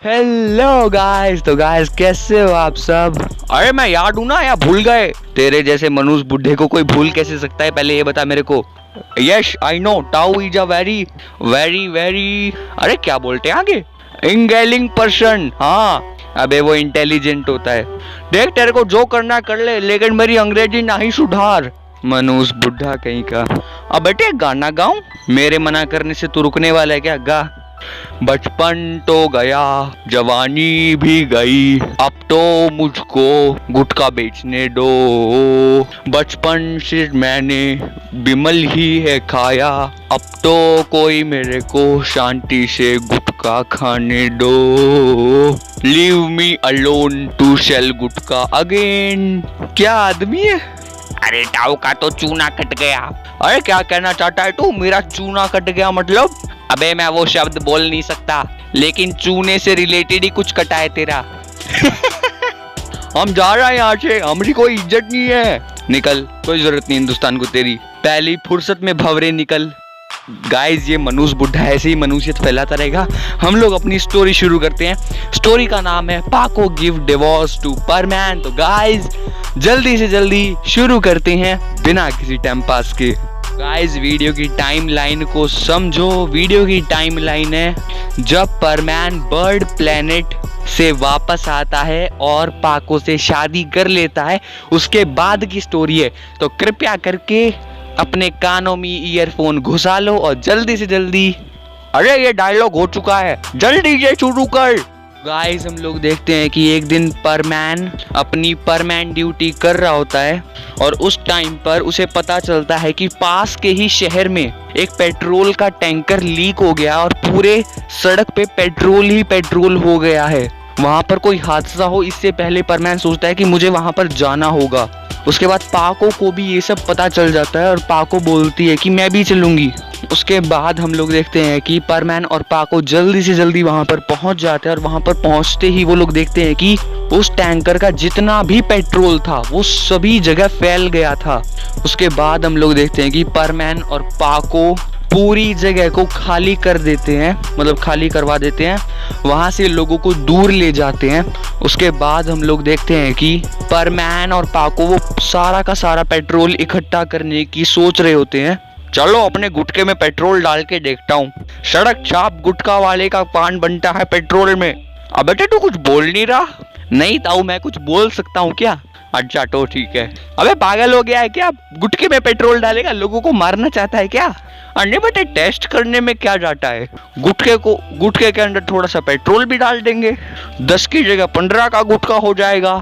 Hello guys. तो guys कैसे हो आप सब? अरे मैं याद हूँ ना या भूल गए? तेरे जैसे मनुष्य बुढ़े को कोई भूल कैसे सकता है, पहले ये बता मेरे को। Yes I know tau is a very very very, अरे क्या बोलते हैं आगे, इंगेलिंग पर्सन। हाँ अबे वो इंटेलिजेंट होता है। देख तेरे को जो करना कर ले, लेकिन मेरी अंग्रेजी नहीं सुधार। मनुष्य बुढ़ा कहीं का। अब बेटे गाना गाऊं? मेरे मना करने से तू रुकने वाला है क्या? गा। बचपन तो गया, जवानी भी गई, अब तो मुझको गुटखा बेचने दो। बचपन से मैंने बिमल ही है खाया, अब तो कोई मेरे को शांति से गुटखा खाने दो। Leave me alone to sell gutkha again. क्या आदमी है? अरे टाउ का तो चूना कट गया। अरे क्या कहना चाहता है तू? मेरा चूना कट गया मतलब? अबे मैं वो शब्द बोल नहीं सकता, लेकिन चूने से रिलेटेड ही कुछ कटा है तेरा। हम जा रहे हैं यहाँ से, हमारी कोई इज्जत नहीं है। निकल, कोई जरूरत नहीं हिंदुस्तान को तेरी। पहली फुर्सत में भवरे निकल। गाइस ये मनुष्य बुढ़ा ऐसे ही मनुष्यत फैलाता रहेगा। हम लोग अपनी स्टोरी शुरू करते हैं। स्टोरी का नाम है पाको गिव डिवोर्स टू परमैन। तो गाइस जल्दी से जल्दी शुरू करते हैं बिना किसी टाइम पास के। गाइस वीडियो की टाइमलाइन को समझो। वीडियो की टाइमलाइन है जब परमैन बर्ड प्लेनेट से वापस आता है और पाको से शादी कर लेता है, उसके बाद की स्टोरी है। तो कृपया करके अपने कानों में ईयरफोन घुसा लो और जल्दी से जल्दी, अरे ये डायलॉग हो चुका है, जल्दी से शुरू कर। गाइस हम लोग देखते हैं कि एक दिन परमैन अपनी परमैन ड्यूटी कर रहा होता है और उस टाइम पर उसे पता चलता है कि पास के ही शहर में एक पेट्रोल का टैंकर लीक हो गया और पूरे सड़क पे पेट्रोल ही पेट्रोल हो गया है। वहां पर कोई हादसा हो इससे पहले परमैन सोचता है कि मुझे वहां पर जाना होगा। उसके बाद पाको को भी ये सब पता चल जाता है और पाको बोलती है कि मैं भी चलूंगी। उसके बाद हम लोग देखते हैं कि परमैन और पाको जल्दी से जल्दी वहां पर पहुंच जाते हैं और वहां पर पहुंचते ही वो लोग देखते हैं कि उस टैंकर का जितना भी पेट्रोल था वो सभी जगह फैल गया था। उसके बाद हम लोग देखते हैं कि परमैन और पाको पूरी जगह को खाली कर देते हैं, मतलब खाली करवा देते हैं, वहां से लोगों को दूर ले जाते हैं। उसके बाद हम लोग देखते हैं कि परमैन और पाको वो सारा का सारा पेट्रोल इकट्ठा करने की सोच रहे होते हैं। चलो अपने गुटके में पेट्रोल डाल के देखता हूँ। सड़क छाप गुटखा वाले का पान बनता है पेट्रोल में। अब बेटे तू कुछ बोल नहीं रहा? नहीं ताऊ मैं कुछ बोल सकता हूँ क्या? अच्छा तो ठीक है। अबे पागल हो गया है क्या? गुटके में पेट्रोल डालेगा, लोगों को मारना चाहता है क्या? अरे बेटे टेस्ट करने में क्या जाता है, गुटके के अंदर थोड़ा सा पेट्रोल भी डाल देंगे, 10 की जगह 15 का गुटका हो जाएगा।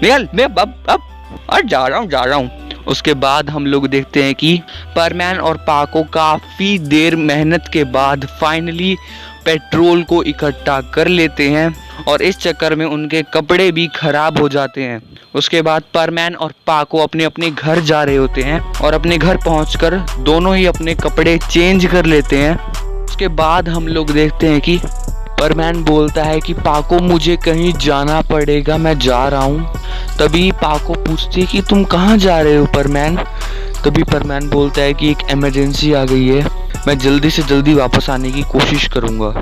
निकल, मैं अब जा रहा हूँ। उसके बाद हम लोग देखते हैं कि परमैन और पाको काफी देर मेहनत के बाद फाइनली पेट्रोल को इकट्ठा कर लेते हैं और इस चक्कर में उनके कपड़े भी खराब हो जाते हैं। उसके बाद परमैन और पाको अपने अपने घर जा रहे होते हैं और अपने घर पहुंचकर दोनों ही अपने कपड़े चेंज कर लेते हैं। उसके बाद हम लोग देखते हैं कि परमैन बोलता है कि पाको मुझे कहीं जाना पड़ेगा, मैं जा रहा हूँ। तभी पाको पूछती है कि तुम कहाँ जा रहे हो परमैन? तभी परमैन बोलता है कि एक इमरजेंसी आ गई है, मैं जल्दी से जल्दी वापस आने की कोशिश करूँगा।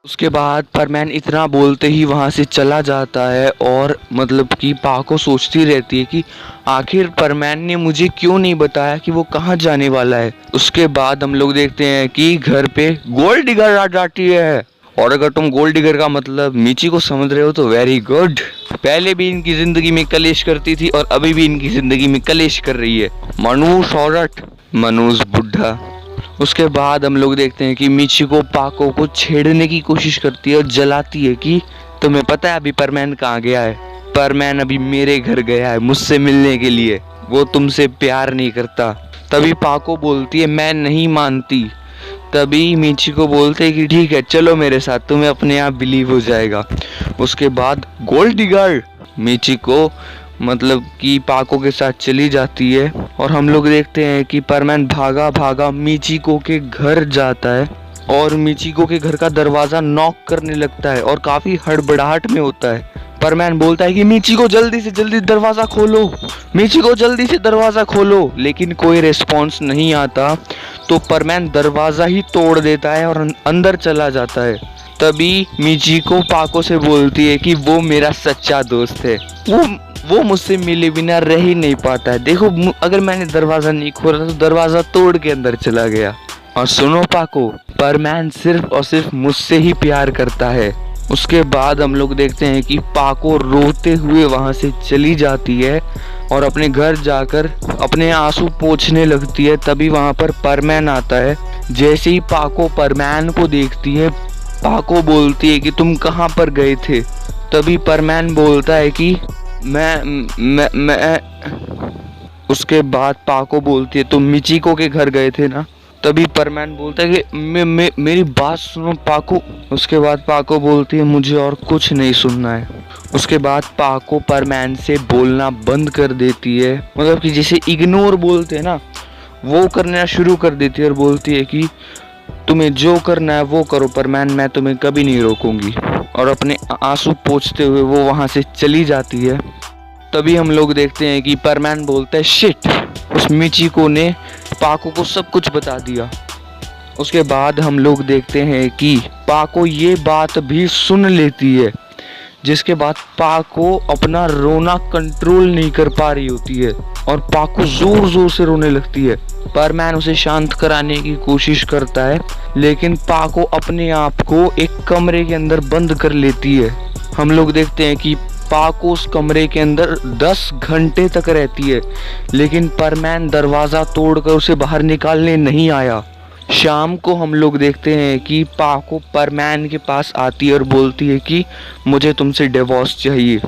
उसके बाद परमैन इतना बोलते ही वहाँ से चला जाता है और मतलब कि पाको सोचती रहती है कि आखिर परमैन ने मुझे क्यों नहीं बताया कि वो कहाँ जाने वाला है। उसके बाद हम लोग देखते हैं कि घर पे गोल्ड डिगर आ जाती है। और अगर तुम गोल्ड डिगर का मतलब मीची को समझ रहे हो तो वेरी गुड। पहले भी इनकी जिंदगी में कलेश करती थी और अभी भी इनकी जिंदगी में कलेश कर रही है। मनुष्य औरत, मनुष्य बुढ़ा। उसके बाद हम लोग देखते हैं कि मीची को पाको को छेड़ने की कोशिश करती है और जलाती है कि तुम्हें पता है अभी परमैन कहाँ गया है? परमैन अभी मेरे घर गया है मुझसे मिलने के लिए, वो तुमसे प्यार नहीं करता। तभी पाको बोलती है मैं नहीं मानती। तभी मीची को बोलते हैं कि ठीक है चलो मेरे साथ, तुम्हें अपने आप बिलीव हो जाएगा। उसके बाद गोल्ड डिगर मीची को मतलब कि पाको के साथ चली जाती है और हम लोग देखते हैं कि परमैन भागा भागा मीचिको के घर जाता है और मीचिको के घर का दरवाजा नॉक करने लगता है और काफी हड़बड़ाहट में होता है। परमैन बोलता है कि मीचिको जल्दी से जल्दी दरवाजा खोलो, मीचिको जल्दी से दरवाजा खोलो, लेकिन कोई रिस्पॉन्स नहीं आता। तो परमैन दरवाजा ही तोड़ देता है और अंदर चला जाता है। तभी मिचिको पाको से बोलती है कि वो मेरा सच्चा दोस्त है, वो मुझसे मिले बिना रह ही नहीं पाता है। देखो अगर मैंने दरवाजा नहीं खोला तो दरवाजा तोड़ के अंदर चला गया। और सुनो पाको, परमैन सिर्फ और सिर्फ मुझसे ही प्यार करता है। उसके बाद हम लोग देखते हैं कि पाको रोते हुए वहां से चली जाती है और अपने घर जाकर अपने आंसू पोंछने लगती है। तभी वहां पर परमैन आता है। जैसे ही पाको परमैन को देखती है, पाको बोलती है कि तुम कहाँ पर गए थे। तभी परमैन बोलता है कि मैं उसके बाद पाको बोलती है तुम मिचिको के घर गए थे ना। तभी परमैन बोलता है कि मेरी बात सुनो पाको। उसके बाद पाको बोलती है मुझे और कुछ नहीं सुनना है। उसके बाद पाको परमैन से बोलना बंद कर देती है, मतलब कि जैसे इग्नोर बोलते हैं ना, वो करना शुरू कर देती है और बोलती है कि तुम्हें जो करना है वो करो परमैन, मैं तुम्हें कभी नहीं रोकूंगी। और अपने आंसू पोंछते हुए वो वहां से चली जाती है। तभी हम लोग देखते हैं कि परमैन बोलता है शिट, उस मिचिको ने पाको को सब कुछ बता दिया। उसके बाद हम लोग देखते हैं कि पाको ये बात भी सुन लेती है, जिसके बाद पाको अपना रोना कंट्रोल नहीं कर पा रही होती है और पाको जोर जोर से रोने लगती है। परमैन उसे शांत कराने की कोशिश करता है, लेकिन पाको अपने आप को एक कमरे के अंदर बंद कर लेती है। हम लोग देखते हैं कि पाको उस कमरे के अंदर 10 घंटे तक रहती है, लेकिन परमैन दरवाजा तोड़कर उसे बाहर निकालने नहीं आया। शाम को हम लोग देखते हैं कि पाको परमैन के पास आती है और बोलती है कि मुझे तुमसे डिवोर्स चाहिए।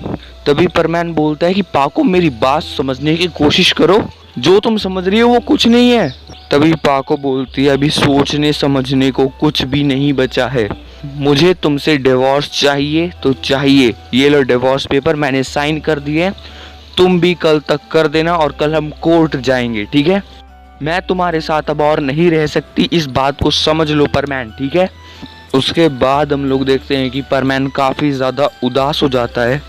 तभी परमैन बोलता है कि पाको मेरी बात समझने की कोशिश करो, जो तुम समझ रही हो वो कुछ नहीं है। तभी पाको बोलती है अभी सोचने समझने को कुछ भी नहीं बचा है, मुझे तुमसे डिवोर्स चाहिए तो चाहिए। ये लो डिवोर्स पेपर, मैंने साइन कर दिए, तुम भी कल तक कर देना और कल हम कोर्ट जाएंगे, ठीक है। मैं तुम्हारे साथ अब और नहीं रह सकती, इस बात को समझ लो परमैन, ठीक है। उसके बाद हम लोग देखते हैं कि परमैन काफ़ी ज़्यादा उदास हो जाता है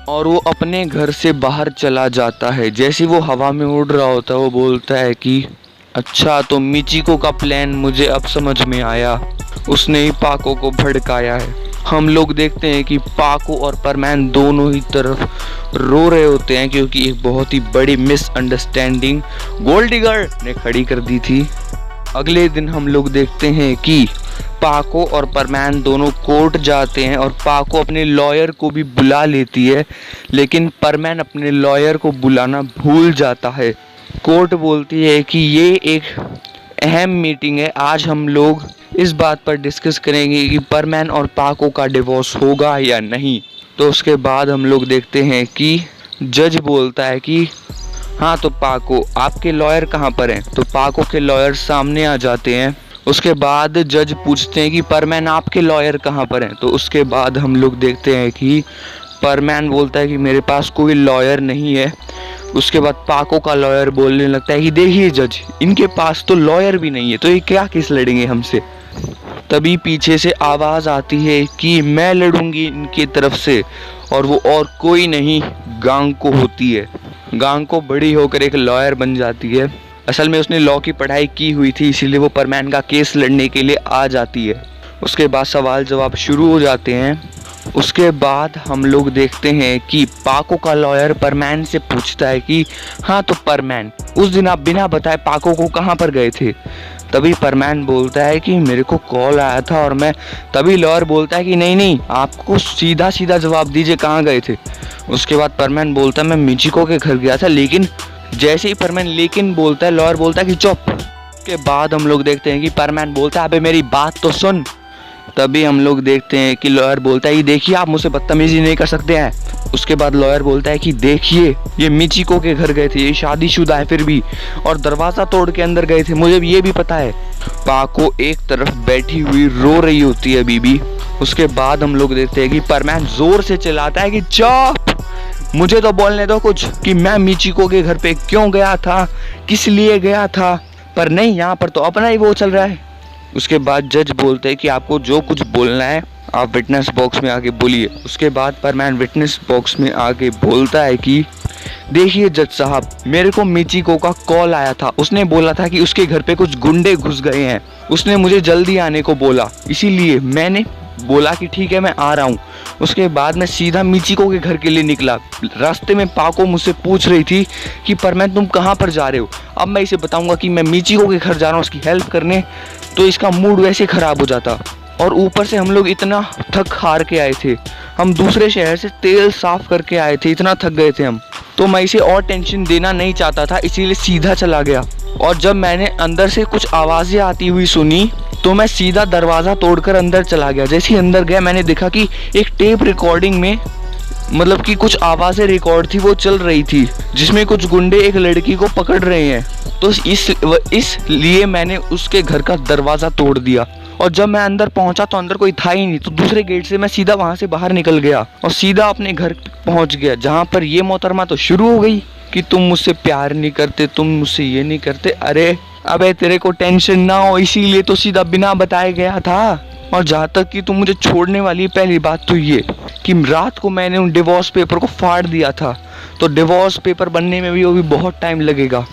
और वो अपने घर से बाहर चला जाता है। जैसे वो हवा में उड़ रहा होता है वो बोलता है कि अच्छा, तो मिचिको का प्लान मुझे अब समझ में आया, उसने ही पाको को भड़काया है। हम लोग देखते हैं कि पाको और परमैन दोनों ही तरफ रो रहे होते हैं, क्योंकि एक बहुत ही बड़ी मिसअंडरस्टैंडिंग गोल्ड डिगर ने खड़ी कर दी थी। अगले दिन हम लोग देखते हैं कि पाको और परमैन दोनों कोर्ट जाते हैं और पाको अपने लॉयर को भी बुला लेती है, लेकिन परमैन अपने लॉयर को बुलाना भूल जाता है। कोर्ट बोलती है कि ये एक अहम मीटिंग है, आज हम लोग इस बात पर डिस्कस करेंगे कि परमैन और पाको का डिवोर्स होगा या नहीं। तो उसके बाद हम लोग देखते हैं कि जज बोलता है कि हाँ, तो पाको आपके लॉयर कहाँ पर हैं। तो पाको के लॉयर सामने आ जाते हैं। उसके बाद जज पूछते हैं कि परमैन आपके लॉयर कहाँ पर हैं। तो उसके बाद हम लोग देखते हैं कि परमैन बोलता है कि मेरे पास कोई लॉयर नहीं है। उसके बाद पाको का लॉयर बोलने लगता है कि देखिए जज, इनके पास तो लॉयर भी नहीं है, तो ये क्या केस लड़ेंगे हमसे। तभी पीछे से आवाज़ आती है कि मैं लड़ूंगी इनकी तरफ से, और वो और कोई नहीं गांको होती है। गांको बड़ी होकर एक लॉयर बन जाती है। असल में उसने लॉ की पढ़ाई की हुई थी, इसीलिए वो परमैन का केस लड़ने के लिए आ जाती है। उसके बाद सवाल जवाब शुरू हो जाते हैं। उसके बाद हम लोग देखते हैं कि पाको का लॉयर परमैन से पूछता है कि हाँ, तो परमैन उस दिन आप बिना बताए पाको को कहाँ पर गए थे। तभी परमैन बोलता है कि मेरे को कॉल आया था और मैं, तभी लॉयर बोलता है कि नहीं, आपको सीधा सीधा जवाब दीजिए कहाँ गए थे। उसके बाद परमैन बोलता है मैं मिचिको के घर गया था, लेकिन जैसे ही परमैन लेकिन बोलता है, लॉयर बोलता है कि चुप। उसके बाद हम लोग देखते हैं कि परमैन बोलता है अबे मेरी बात तो सुन। तभी हम लोग देखते हैं कि लॉयर बोलता है कि देखिए आप मुझसे बदतमीजी नहीं कर सकते हैं। उसके बाद लॉयर बोलता है कि देखिए ये मिचिको के घर गए थे, ये शादीशुदा है फिर भी, और दरवाज़ा तोड़ के अंदर गए थे, मुझे ये भी पता है। पाको एक तरफ बैठी हुई रो रही होती है बीबी। उसके बाद हम लोग देखते हैं कि परमैन जोर से चिल्लाता है कि चुप, मुझे तो बोलने दो कुछ, कि मैं मिचिको के घर पे क्यों गया था, किस लिए गया था। पर नहीं, यहाँ पर तो अपना ही वो चल रहा है। उसके बाद जज बोलते हैं कि आपको जो कुछ बोलना है आप विटनेस बॉक्स में आके बोलिए। उसके बाद परमैन विटनेस बॉक्स में आके बोलता है कि देखिए जज साहब, मेरे को मिचिको का कॉल आया था, उसने बोला था कि उसके घर पे कुछ गुंडे घुस गए हैं, उसने मुझे जल्दी आने को बोला, इसीलिए मैंने बोला कि ठीक है मैं आ रहा हूँ। उसके बाद मैं सीधा मिचिको के घर के लिए निकला। रास्ते में पाको मुझसे पूछ रही थी कि परमैन तुम कहाँ पर जा रहे हो। अब मैं इसे बताऊंगा कि मैं मिचिको के घर जा रहा हूँ उसकी हेल्प करने, तो इसका मूड वैसे ख़राब हो जाता। और ऊपर से हम लोग इतना थक हार के आए थे, हम दूसरे शहर से तेल साफ करके आए थे, इतना थक गए थे हम। तो मैं इसे और टेंशन देना नहीं चाहता था, इसीलिए सीधा चला गया। और जब मैंने अंदर से कुछ आवाज़ें आती हुई सुनी तो मैं सीधा दरवाज़ा तोड़कर अंदर चला गया। जैसे ही अंदर गया मैंने देखा कि एक टेप रिकॉर्डिंग में मतलब कि कुछ आवाज़ें रिकॉर्ड थी, वो चल रही थी, जिसमें कुछ गुंडे एक लड़की को पकड़ रहे हैं। तो इसलिए मैंने उसके घर का दरवाज़ा तोड़ दिया। और जब मैं अंदर पहुंचा तो अंदर कोई था ही नहीं, तो दूसरे गेट से मैं सीधा वहां से बाहर निकल गया और सीधा अपने घर पहुंच गया, जहां पर ये मोहतरमा तो शुरू हो गई कि तुम मुझसे प्यार नहीं करते, तुम मुझसे ये नहीं करते। अरे अबे तेरे को टेंशन ना हो इसीलिए तो सीधा बिना बताए गया था। और जहाँ तक कि तुम मुझे छोड़ने वाली, पहली बात तो ये कि रात को मैंने उन डिवोर्स पेपर को फाड़ दिया था, तो डिवोर्स पेपर बनने में भी बहुत टाइम लगेगा।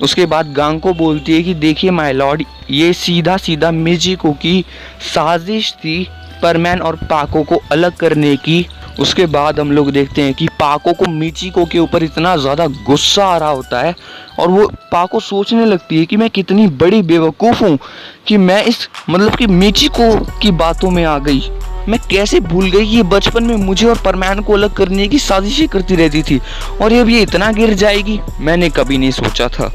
उसके बाद गांग को बोलती है कि देखिए माय लॉर्ड, ये सीधा सीधा मिचिको की साजिश थी परमैन और पाको को अलग करने की। उसके बाद हम लोग देखते हैं कि पाको को मिचिको के ऊपर इतना ज़्यादा गुस्सा आ रहा होता है और वो पाको सोचने लगती है कि मैं कितनी बड़ी बेवकूफ़ हूँ कि मैं इस मतलब कि मिचिको की बातों में आ गई। मैं कैसे भूल गई कि ये बचपन में मुझे और परमैन को अलग करने की साजिशें करती रहती थी और अब ये इतना गिर जाएगी, मैंने कभी नहीं सोचा था।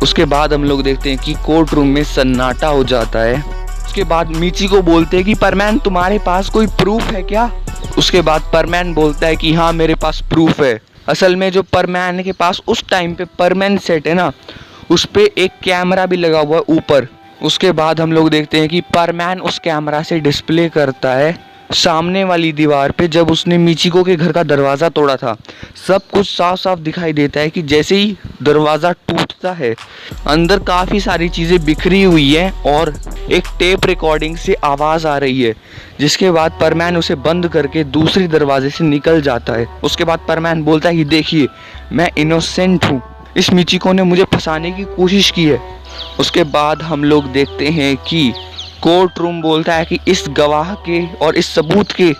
उसके बाद हम लोग देखते हैं कि कोर्ट रूम में सन्नाटा हो जाता है। उसके बाद मिचिको बोलते हैं कि परमैन तुम्हारे पास कोई प्रूफ है क्या। उसके बाद परमैन बोलता है कि हाँ मेरे पास प्रूफ है। असल में जो परमैन के पास उस टाइम पे परमैन सेट है ना, उस पे एक कैमरा भी लगा हुआ है ऊपर। उसके बाद हम लोग देखते हैं कि परमैन उस कैमरा से डिस्प्ले करता है सामने वाली दीवार पे जब उसने मिचिको के घर का दरवाज़ा तोड़ा था। सब कुछ साफ साफ दिखाई देता है कि जैसे ही दरवाज़ा टूटता है अंदर काफ़ी सारी चीज़ें बिखरी हुई हैं और एक टेप रिकॉर्डिंग से आवाज़ आ रही है, जिसके बाद परमैन उसे बंद करके दूसरी दरवाजे से निकल जाता है। उसके बाद परमैन बोलता है कि देखिए मैं इनोसेंट हूँ, इस मिचिको ने मुझे फंसाने की कोशिश की है। उसके बाद हम लोग देखते हैं कि कोर्ट रूम बोलता है कि इस गवाह के और इस सबूत के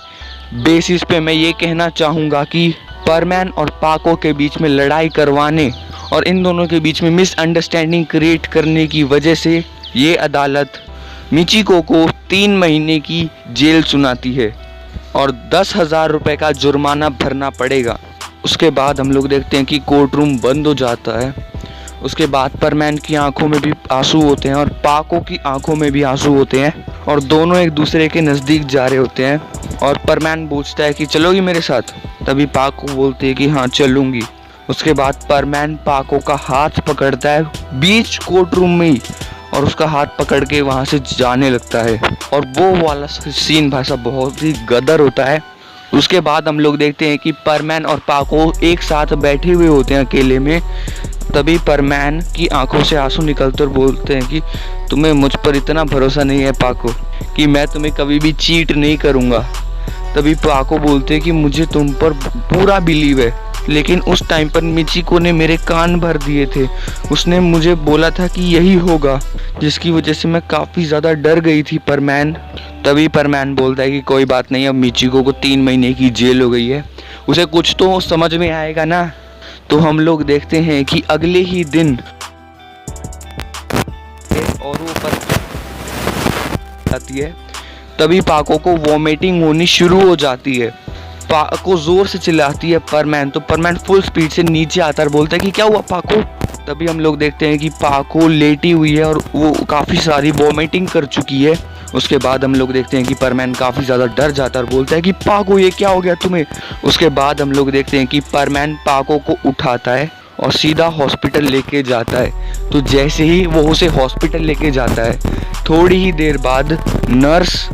बेसिस पे मैं ये कहना चाहूँगा कि परमैन और पाको के बीच में लड़ाई करवाने और इन दोनों के बीच में मिसअंडरस्टैंडिंग क्रिएट करने की वजह से ये अदालत मिचिको को 3 महीने की जेल सुनाती है और 10,000 रुपये का जुर्माना भरना पड़ेगा। उसके बाद हम लोग देखते हैं कि कोर्ट रूम बंद हो जाता है। उसके बाद परमैन की आंखों में भी आंसू होते हैं और पाको की आंखों में भी आंसू होते हैं और दोनों एक दूसरे के नज़दीक जा रहे होते हैं। और परमैन पूछता है कि चलोगी मेरे साथ। तभी पाको बोलती है कि हाँ चलूँगी। उसके बाद परमैन पाको का हाथ पकड़ता है बीच कोर्ट रूम में ही और उसका हाथ पकड़ के वहाँ से जाने लगता है और वो वाला सीन भाई साहब बहुत ही गदर होता है। उसके बाद हम लोग देखते हैं कि परमैन और पाको एक साथ बैठे हुए होते हैं अकेले में। तभी परमैन की आंखों से आंसू निकलते और बोलते हैं कि तुम्हें मुझ पर इतना भरोसा नहीं है पाको कि मैं तुम्हें कभी भी चीट नहीं करूँगा। तभी पाको बोलते हैं कि मुझे तुम पर पूरा बिलीव है, लेकिन उस टाइम पर मिचिको ने मेरे कान भर दिए थे। उसने मुझे बोला था कि यही होगा, जिसकी वजह से मैं काफ़ी ज़्यादा डर गई थी परमैन। तभी परमैन बोलता है कि कोई बात नहीं, अब मिचिको को 3 महीने की जेल हो गई है, उसे कुछ तो समझ में आएगा ना। तो हम लोग देखते हैं कि अगले ही दिन और वो पर आती है। तभी पाको को वॉमिटिंग होनी शुरू हो जाती है। पाको जोर से चिल्लाती है परमैन, तो परमैन फुल स्पीड से नीचे आता है, बोलता है कि क्या हुआ पाको। तभी हम लोग देखते हैं कि पाको लेटी हुई है और वो काफ़ी सारी वॉमिटिंग कर चुकी है। उसके बाद हम लोग देखते हैं कि परमैन काफ़ी ज़्यादा डर जाता है और बोलता है कि पाको ये क्या हो गया तुम्हें। उसके बाद हम लोग देखते हैं कि परमैन पाको को उठाता है और सीधा हॉस्पिटल लेके जाता है। तो जैसे ही वो उसे हॉस्पिटल लेके जाता है, थोड़ी ही देर बाद नर्स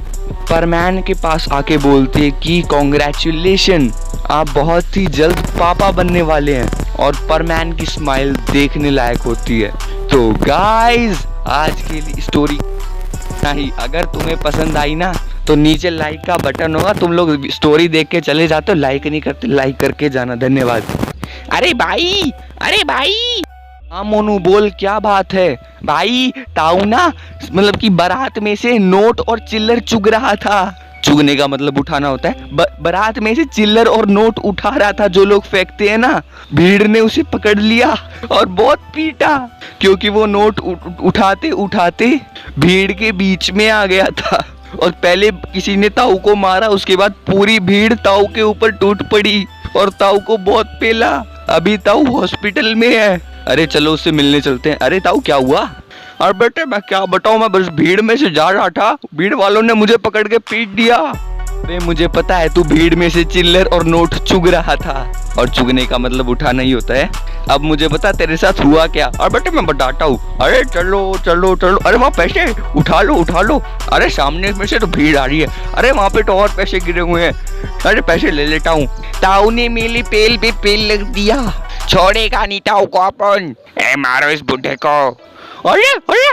परमैन के पास आके बोलती है कि कॉन्ग्रेचुलेशन, आप बहुत ही जल्द पापा बनने वाले हैं। और परमैन की स्माइल देखने लायक होती है। तो गाइस आज की स्टोरी नहीं, अगर तुम्हें पसंद आई ना तो नीचे लाइक का बटन होगा, तुम लोग स्टोरी देख के चले जाते हो, लाइक नहीं करते, लाइक करके जाना। धन्यवाद। अरे भाई हाँ मोनू बोल, क्या बात है भाई। ताऊ ना मतलब कि बारात में से नोट और चिल्लर चुग रहा था, चुगने का मतलब उठाना होता है। बारात में से चिल्लर और नोट उठा रहा था जो लोग फेंकते हैं ना, भीड़ ने उसे पकड़ लिया और बहुत पीटा, क्योंकि वो नोट उठाते उठाते भीड़ के बीच में आ गया था। और पहले किसी ने ताऊ को मारा, उसके बाद पूरी भीड़ ताऊ के ऊपर टूट पड़ी और ताऊ को बहुत पेला। अभी ताऊ हॉस्पिटल में है। अरे चलो उससे मिलने चलते हैं। अरे ताऊ क्या हुआ? अरे बेटे मैं क्या बताऊं, मैं बस भीड़ में से जा रहा था, भीड़ वालों ने मुझे पकड़ के पीट दिया। अरे मुझे पता है तू भीड़ में से चिल्लर और नोट चुग रहा था, और चुगने का मतलब उठाना ही होता है। अब मुझे बता तेरे साथ हुआ क्या? अरे बेटे मैं बताता हूँ। अरे चलो चलो चलो, अरे वहाँ पैसे उठा लो उठा लो। अरे सामने में से तो भीड़ आ रही है। अरे वहाँ पे तो और पैसे गिरे हुए हैं। अरे पैसे ले लेता हूँ। ताऊ ने मेरी पेल पे पेल लग दिया, छोड़ेगा नहीं ताऊ को अपन। ए मारो इस बुढ़े को। अरे अरे